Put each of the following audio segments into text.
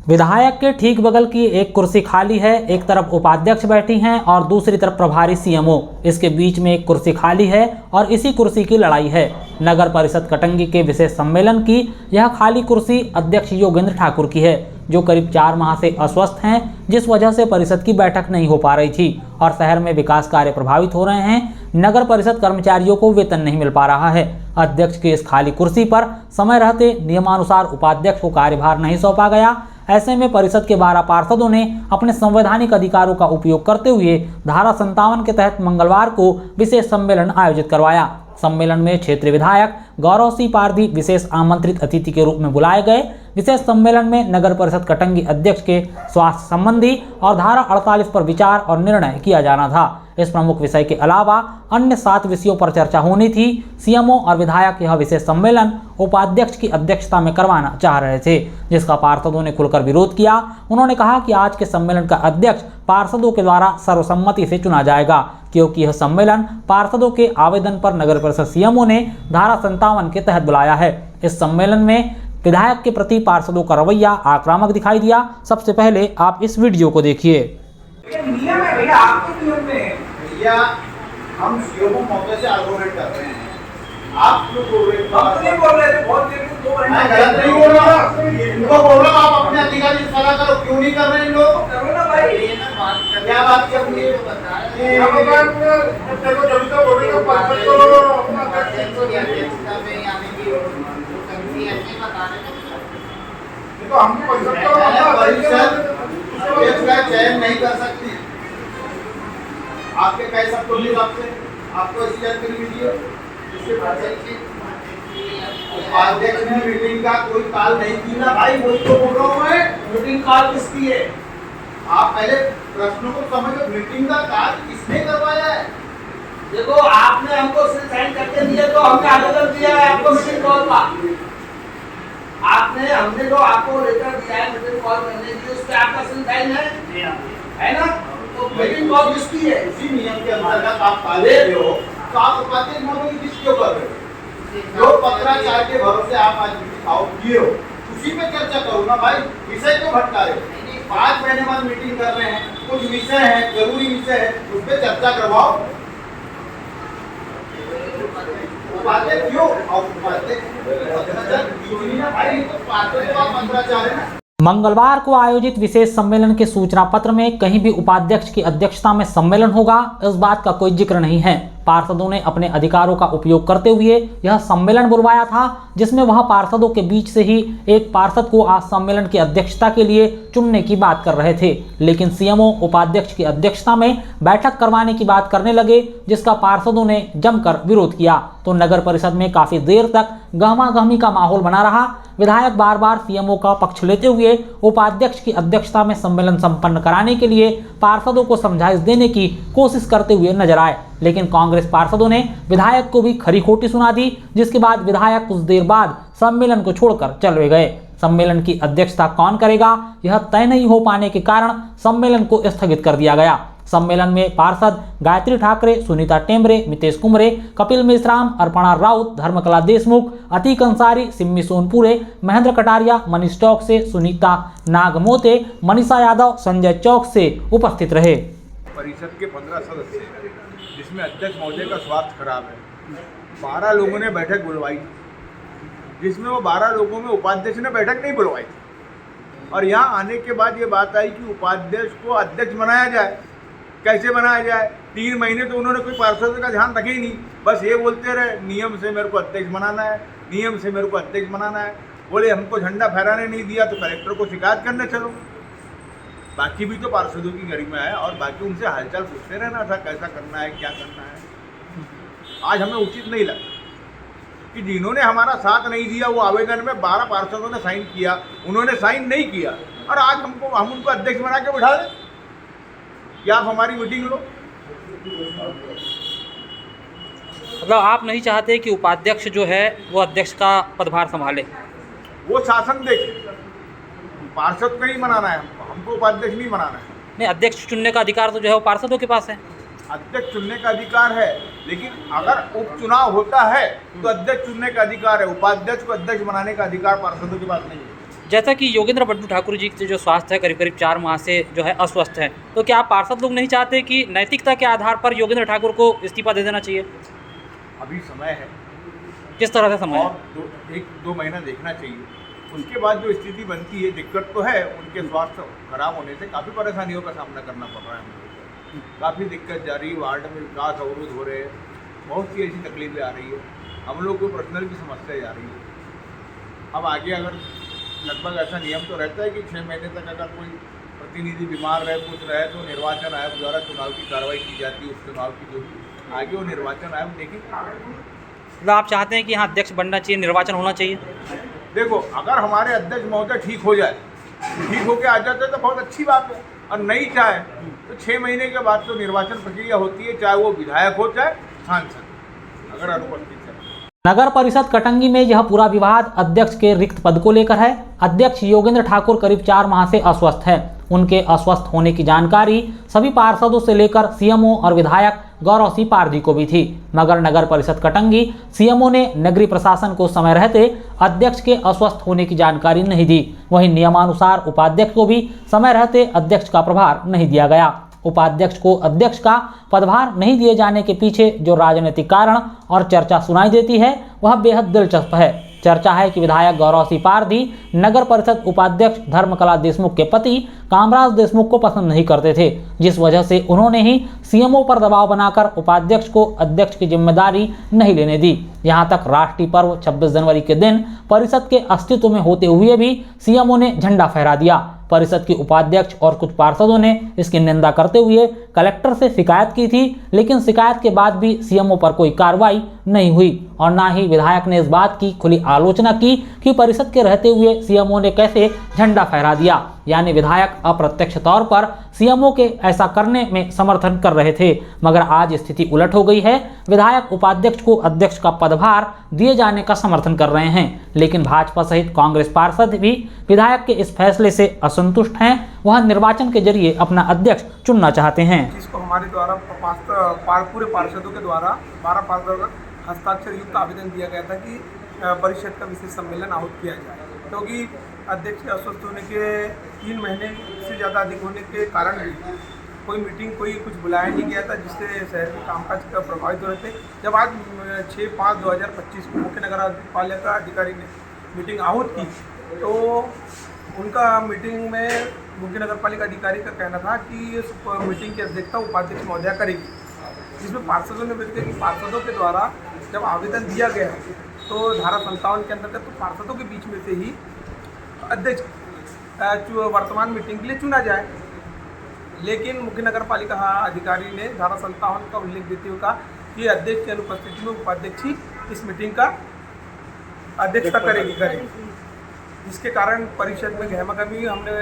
विधायक के ठीक बगल की एक कुर्सी खाली है। एक तरफ उपाध्यक्ष बैठी हैं और दूसरी तरफ प्रभारी सीएमओ। इसके बीच में एक कुर्सी खाली है और इसी कुर्सी की लड़ाई है। नगर परिषद कटंगी के विशेष सम्मेलन की यह खाली कुर्सी अध्यक्ष योगेंद्र ठाकुर की है, जो करीब 4 माह से अस्वस्थ हैं, जिस वजह से परिषद की बैठक नहीं हो पा रही थी और शहर में विकास कार्य प्रभावित हो रहे हैं। नगर परिषद कर्मचारियों को वेतन नहीं मिल पा रहा है। अध्यक्ष की इस खाली कुर्सी पर समय रहते नियमानुसार उपाध्यक्ष को कार्यभार नहीं सौंपा गया। ऐसे में परिषद के 12 पार्षदों ने अपने संवैधानिक अधिकारों का उपयोग करते हुए धारा 57 के तहत मंगलवार को विशेष सम्मेलन आयोजित करवाया। सम्मेलन में क्षेत्रीय विधायक गौरव सिंह पारधी विशेष आमंत्रित अतिथि के रूप में बुलाए गए। विशेष सम्मेलन में नगर परिषद कटंगी अध्यक्ष के स्वास्थ्य संबंधी और धारा 48 पर विचार और निर्णय किया जाना था। इस प्रमुख विषय के अलावा अन्य 7 विषयों पर चर्चा होनी थी। सीएमओ और विधायक यह विशेष सम्मेलन उपाध्यक्ष की अध्यक्षता में करवाना चाह रहे थे, जिसका पार्षदों ने खुलकर विरोध किया। उन्होंने कहा कि आज के सम्मेलन का अध्यक्ष पार्षदों के द्वारा सर्वसम्मति से चुना जाएगा, क्योंकि यह सम्मेलन पार्षदों के आवेदन पर नगर परिषद सीएमओ ने धारा 57 के तहत बुलाया है। इस सम्मेलन में विधायक के प्रति पार्षदों का रवैया आक्रामक दिखाई दिया। सबसे पहले आप इस वीडियो को देखिए। नियम है भैया, आपके नियम में भैया हम सीएमओ मौके से आर्गुमेंट कर रहे हैं। आप क्यों बोल रहे हैं? हम नहीं बोल रहे थे, बहुत देर से 2 घंटे। मैं गलत नहीं बोल रहा, इनको बोल रहा हूं आप अपने अधिकारी से सलाह करो। क्यों नहीं कर रहे हैं लोग? करो ना भाई, क्या बात की अपनी बता रहे हैं। देखो जब तक बोलेगा पार्षद को अध्यक्षता में आने की कमिटी ऐसे बता रहे हैं। देखो हम परिषद का चयन नहीं कर सकती। आपके कई सब तो नहीं, आपसे आपको ऐसी जानकारी मिली है। उपाध्यक्ष ने मीटिंग का कोई कॉल नहीं किया भाई, वही तो बोल रहा हूँ मैं। मीटिंग कॉल किसकी है? आप पहले प्रश्नों को समझो। मीटिंग का कॉल किसने करवाया है? देखो आपने हमको साइन करके दिया, तो हमने आवेदन दिया है आपको मीटिंग कॉल का। हमने जो आपको लेटर दिया है मीटिंग कॉल करने की, उस पे आपका साइन है ना? तो मीटिंग कॉल किसकी है? इसी नियम के अंतर्गत आप काले हो, तो आप उपाध्यक्ष महोदय किस क्यों कर रहे हो? जो पत्राचार के भरोसे आप आज मीटिंग आउट किए हो, उसी पे चर्चा करो ना भाई। विषय क्यों भटका रहे हो? 5 महीने बाद मीटिंग कर रहे हैं, कुछ विषय है, जरूरी विषय है, उस पर चर्चा करवाओ। उपाध्यक्ष क्यों? और उपाध्यक्ष भाई तो पत्राचार है ना। मंगलवार को आयोजित विशेष सम्मेलन के सूचना पत्र में कहीं भी उपाध्यक्ष की अध्यक्षता में सम्मेलन होगा, इस बात का कोई जिक्र नहीं है। पार्षदों ने अपने अधिकारों का उपयोग करते हुए यह सम्मेलन बुलवाया था, जिसमें वह पार्षदों के बीच से ही एक पार्षद को आज सम्मेलन की अध्यक्षता के लिए चुनने की बात कर रहे थे। लेकिन सीएमओ उपाध्यक्ष की अध्यक्षता में बैठक करवाने की बात करने लगे, जिसका पार्षदों ने जमकर विरोध किया। तो नगर परिषद में काफी देर तक गहमागहमी का माहौल बना रहा। विधायक बार बार सीएमओ का पक्ष लेते हुए उपाध्यक्ष की अध्यक्षता में सम्मेलन संपन्न कराने के लिए पार्षदों को समझाइश देने की कोशिश करते हुए नजर आए, लेकिन कांग्रेस पार्षदों ने विधायक को भी खरी खोटी सुना दी, जिसके बाद विधायक कुछ देर बाद सम्मेलन को छोड़कर चले गए। सम्मेलन की अध्यक्षता कौन करेगा, यह तय नहीं हो पाने के कारण सम्मेलन को स्थगित कर दिया गया। सम्मेलन में पार्षद गायत्री ठाकरे, सुनीता टेम्बरे, मितेश कुमरे, कपिल मेश्राम, अर्पणा राउत, धर्मकला देशमुख, अतीक अंसारी, सिम्मी सोनपुरे, महेंद्र कटारिया, मनीष चौक से, सुनीता नागमोते, मनीषा यादव, संजय चौक से उपस्थित रहे। परिषद के 15 सदस्य, जिसमें अध्यक्ष महोदय का स्वास्थ्य खराब है, 12 लोगों ने बैठक बुलवाई, जिसमें वो 12 लोगों में उपाध्यक्ष ने बैठक नहीं बुलवाई थी। और यहाँ आने के बाद ये बात आई कि उपाध्यक्ष को अध्यक्ष बनाया जाए। कैसे बनाया जाए? 3 महीने तो उन्होंने कोई पार्षद का ध्यान रखे ही नहीं, बस ये बोलते रहे नियम से मेरे को अध्यक्ष बनाना है, नियम से मेरे को अध्यक्ष बनाना है। बोले हमको झंडा फहराने नहीं दिया तो कलेक्टर को शिकायत करने चलो। बाकी भी तो पार्षदों की गरिमा है और बाकी उनसे हालचाल पूछते रहना था, कैसा करना है, क्या करना है। आज हमें उचित नहीं लगा कि जिन्होंने हमारा साथ नहीं दिया, वो आवेदन में 12 पार्षदों ने साइन किया, उन्होंने साइन नहीं किया, और आज हम उनको अध्यक्ष बना के बिठा दें। क्या आप हमारी मीटिंग लो? मतलब आप नहीं चाहते कि उपाध्यक्ष जो है वो अध्यक्ष का पदभार संभाले? वो शासन देखे, पार्षद को नहीं बनाना है, हमको उपाध्यक्ष नहीं बनाना है। नहीं, अध्यक्ष चुनने का अधिकार तो जो है वो पार्षदों के पास है। अध्यक्ष चुनने का अधिकार है, लेकिन अगर उपचुनाव होता है तो अध्यक्ष चुनने का अधिकार है। उपाध्यक्ष को अध्यक्ष बनाने का अधिकार पार्षदों के पास नहीं है। जैसा कि योगेंद्र बंटू ठाकुर जी के जो स्वास्थ्य है करीब करीब 4 माह से जो है अस्वस्थ है, तो क्या आप पार्षद लोग नहीं चाहते कि नैतिकता के आधार पर योगेंद्र ठाकुर को इस्तीफा दे देना चाहिए? अभी समय है किस तरह से समय और है? 1-2 महीना देखना चाहिए, उसके बाद जो स्थिति बनती है। दिक्कत तो है, उनके स्वास्थ्य खराब होने से काफ़ी परेशानियों का सामना करना पड़ रहा है हम लोगों को। काफ़ी दिक्कत जा रही है, वार्ड में विकास अवरुद्ध हो रहे हैं, बहुत सी ऐसी तकलीफें आ रही है, हम लोग को पर्सनल की समस्या जा रही है। अब आगे अगर लगभग ऐसा नियम तो रहता है कि 6 महीने तक अगर कोई प्रतिनिधि बीमार रहे, कुछ रहे, तो निर्वाचन आयोग द्वारा चुनाव की कार्रवाई की जाती है। उस चुनाव की जो आगे वो निर्वाचन आयोग देखेंगे। मतलब आप चाहते हैं कि यहाँ अध्यक्ष बनना चाहिए, निर्वाचन होना चाहिए? देखो, अगर हमारे अध्यक्ष महोदय ठीक हो जाए, ठीक होके आ जाते तो बहुत अच्छी बात है, और नहीं चाहे तो 6 महीने के बाद तो निर्वाचन प्रक्रिया होती है, चाहे वो विधायक हो चाहे सांसद, अगर अनुपस्थित है। नगर परिषद कटंगी में यह पूरा विवाद अध्यक्ष के रिक्त पद को लेकर है। अध्यक्ष योगेंद्र ठाकुर करीब 4 माह से अस्वस्थ हैं। उनके अस्वस्थ होने की जानकारी सभी पार्षदों से लेकर सीएमओ और विधायक गौरव सिंह पारधी को भी थी, मगर नगर परिषद कटंगी सीएमओ ने नगरीय प्रशासन को समय रहते अध्यक्ष के अस्वस्थ होने की जानकारी नहीं दी। वहीं नियमानुसार उपाध्यक्ष को भी समय रहते अध्यक्ष का प्रभार नहीं दिया गया। उपाध्यक्ष को अध्यक्ष का पदभार नहीं दिए जाने के पीछे जो राजनीतिक कारण और चर्चा सुनाई देती है वह बेहद दिलचस्प है। चर्चा है कि विधायक गौरव सिंह पारधी नगर परिषद उपाध्यक्ष धर्मकला देशमुख के पति कामराज देशमुख को पसंद नहीं करते थे, जिस वजह से उन्होंने ही सीएमओ पर दबाव बनाकर उपाध्यक्ष को अध्यक्ष की जिम्मेदारी नहीं लेने दी। यहां तक राष्ट्रीय पर्व 26 जनवरी के दिन परिषद के अस्तित्व में होते हुए भी सीएमओ ने झंडा फहरा दिया। परिषद के उपाध्यक्ष और कुछ पार्षदों ने इसकी निंदा करते हुए कलेक्टर से शिकायत की थी, लेकिन शिकायत के बाद भी सीएमओ पर कोई कार्रवाई नहीं हुई और ना ही विधायक ने इस बात की खुली आलोचना की कि परिषद के रहते हुए सीएमओ ने कैसे झंडा फहरा दिया। यानी विधायक अप्रत्यक्ष तौर पर सीएमओ के ऐसा करने में समर्थन कर रहे थे, मगर आज स्थिति उलट हो गई है। विधायक उपाध्यक्ष को अध्यक्ष का पदभार दिए जाने का समर्थन कर रहे हैं, लेकिन भाजपा सहित कांग्रेस पार्षद भी विधायक के इस फैसले से असंतुष्ट हैं। वह निर्वाचन के जरिए अपना अध्यक्ष चुनना चाहते हैं। इसको हमारे द्वारा पूरे पार्षदों के द्वारा 12 पार्षदों का हस्ताक्षर युक्त आवेदन दिया गया था कि परिषद का विशेष सम्मेलन आहूत किया जाए, क्योंकि अध्यक्ष के अस्वस्थ होने के 3 महीने से ज़्यादा अधिक होने के कारण भी कोई मीटिंग कुछ बुलाया नहीं गया था, जिससे शहर के कामकाज का प्रभावित हो रहे थे। जब आज 6/5/2025 को मुख्य नगर पालिका अधिकारी ने मीटिंग आहूत की, तो उनका मीटिंग में मुख्य नगर पालिका अधिकारी का कहना था कि इस मीटिंग की अध्यक्षता उपाध्यक्ष महोदया करेगी, जिसमें पार्षदों ने व्यक्त किया कि पार्षदों के द्वारा जब आवेदन दिया गया तो धारा 57 के अंतर्गत तो पार्षदों के बीच में से ही अध्यक्ष वर्तमान मीटिंग के लिए चुना जाए। लेकिन मुख्य नगर पालिका अधिकारी ने धारा 57 का उल्लेख देते हुए कहा कि अध्यक्ष की अनुपस्थिति में उपाध्यक्ष ही इस मीटिंग का अध्यक्षता करेगी, जिसके कारण परिषद में गहमागहमी। हमने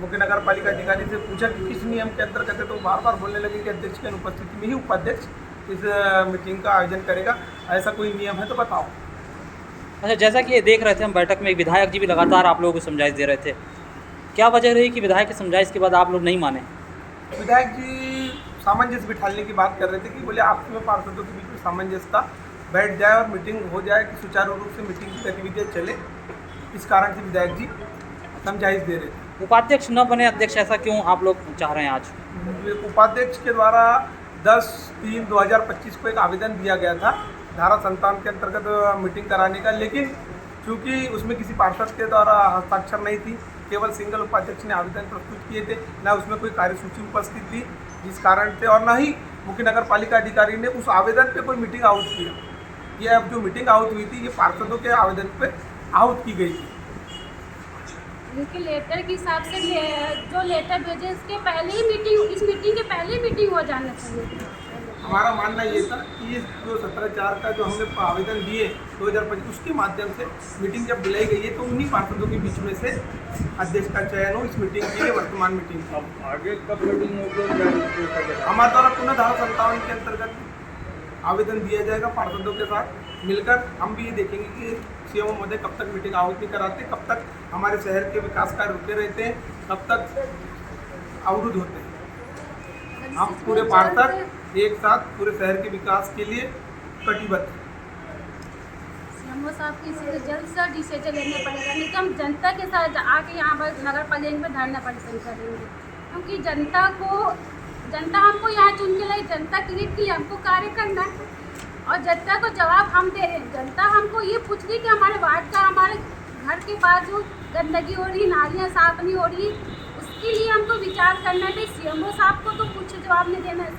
मुख्य नगर पालिका अधिकारी से पूछा कि किस नियम के अंतर्गत है, तो बार बार बोलने लगे कि अध्यक्ष की अनुपस्थिति में ही उपाध्यक्ष इस मीटिंग का आयोजन करेगा। ऐसा कोई नियम है तो बताओ। अच्छा, जैसा कि ये देख रहे थे हम बैठक में, एक विधायक जी भी लगातार आप लोगों को समझाइश दे रहे थे, क्या वजह रही कि विधायक की समझाइश के बाद आप लोग नहीं माने? विधायक जी सामंजस्य बिठाने की बात कर रहे थे कि बोले आपस में पार्षदों के बीच में सामंजस्यता बैठ जाए और मीटिंग हो जाए कि सुचारू रूप से मीटिंग की गतिविधियाँ चले। इस कारण से विधायक जी समझाइश दे रहे थे। उपाध्यक्ष न बने अध्यक्ष, ऐसा क्यों आप लोग चाह रहे हैं आज? उपाध्यक्ष के द्वारा 10/3/2025 को एक आवेदन दिया गया था धारा 57 के अंतर्गत मीटिंग कराने का, लेकिन चूँकि उसमें किसी पार्षद के द्वारा हस्ताक्षर नहीं थी, केवल सिंगल उपाध्यक्ष ने आवेदन प्रस्तुत किए थे, न उसमें कोई कार्यसूची उपस्थित थी, जिस कारण से और न ही मुख्य नगर पालिका अधिकारी ने उस आवेदन पे कोई मीटिंग आहूत की। ये अब जो मीटिंग आहूत हुई थी ये पार्षदों के आवेदन पे आहूत की गई थी। उनके लेटर के हिसाब से जो लेटर भेजे इसके पहले ही मीटिंग, इस मीटिंग के पहले ही मीटिंग हो जाना चाहिए। हमारा मानना ये था कि ये जो 17/4 का जो हमने आवेदन दिए 2025 उसके माध्यम से मीटिंग जब बुलाई गई है तो उन्हीं पार्षदों के बीच में से अध्यक्ष का चयन हो इस मीटिंग के लिए, वर्तमान मीटिंग। अब आगे कब मीटिंग होगी? हमारे द्वारा पुनः धारा 57 के अंतर्गत आवेदन दिया जाएगा पार्षदों के साथ मिलकर। हम भी ये देखेंगे कि सीएमओ महोदय कब तक मीटिंग आहूत नहीं कराते, कब तक हमारे शहर के विकास कार्य रुके रहते हैं, कब तक अवरुद्ध होते हैं। हम पूरे पार्षद एक साथ पूरे शहर के विकास के लिए कटिबद्ध। सीएमओ साहब की इससे जल्द से जल्द डिसीजन लेने पड़ेगा, नहीं तो हम जनता के साथ आके यहाँ पर नगर पालिका में धरना प्रदर्शन करेंगे, क्योंकि जनता हमको यहाँ चुन के लाई, जनता क्लिक की हमको कार्य करना है और जनता को जवाब हम दे रहे हैं। जनता हमको ये पूछ रही कि हमारे वार्ड का, हमारे घर के पास जो गंदगी हो रही, नालियाँ साफ नहीं हो रही, उसके लिए हमको विचार करना है। सीएमओ साहब को तो कुछ जवाब नहीं देना है,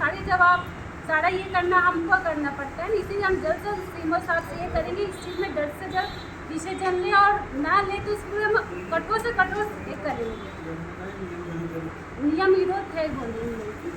सारा ये करना हमको करना पड़ता है। इसलिए हम जल्द से जल्द सीएमओ साहब से ये करेंगे, इस चीज़ में जल्द से जल्द डिसीजन लें और ना ले तो इसमें हम कठोर से कठोर करेंगे, नियम विरोध है बोलेंगे।